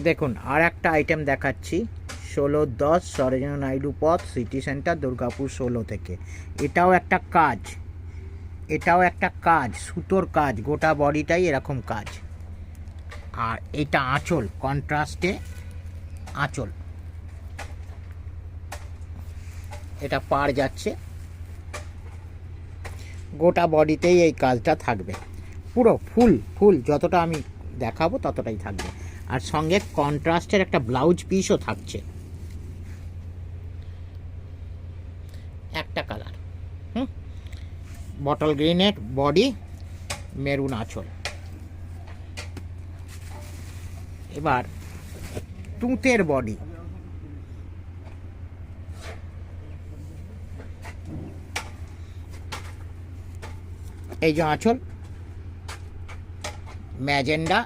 দেখুন আর একটা আইটেম দেখাচ্ছি, 16-10 সরোজিনী নাইডু পথ, সিটি সেন্টার, দুর্গাপুর 16 থেকে। এটাও একটা কাজ, এটাও একটা কাজ, সুতোর কাজ, গোটা বডিটাই এরকম কাজ। আর এটা আঁচল, কন্ট্রাস্টে আঁচল, এটা পার যাচ্ছে, গোটা বডিতেই এই কাজটা থাকবে, পুরো ফুল ফুল যতটা আমি দেখাবো ততটাই থাকবে। আর সঙ্গে কন্ট্রাস্টের একটা ব্লাউজ পিসও থাকছে, একটা কালার, বটল গ্রিনের বডি, মেরুন আঁচল। এবার তুঁতের বডি, এই যে আঁচল, ম্যাজেন্ডা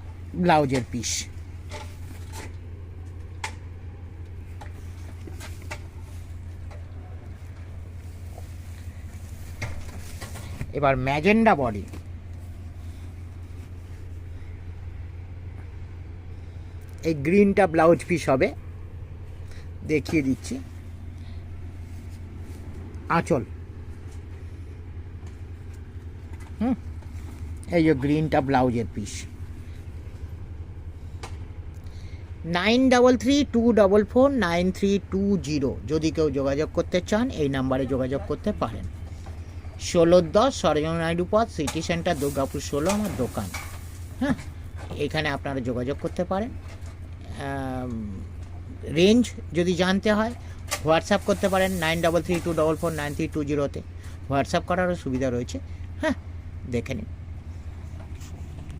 ব্লাউজের পিস। এবার ম্যাজেন্ডা বডি, এই গ্রিনটা ব্লাউজ পিস হবে, দেখিয়ে দিচ্ছি। আঁচল, এই যে গ্রিনটা ব্লাউজের পিস। 9332449320 যদি কেউ যোগাযোগ করতে চান এই নাম্বারে যোগাযোগ করতে পারেন। 16-10 সরোজিনী নাইডু পথ, সিটি সেন্টার, দুর্গাপুর 16 আমার দোকান। হ্যাঁ, এখানে আপনারা যোগাযোগ করতে পারেন। রেঞ্জ যদি জানতে হয় হোয়াটসঅ্যাপ করতে পারেন 9332449320-তে, হোয়াটসঅ্যাপ করারও সুবিধা রয়েছে। হ্যাঁ, দেখে নিন।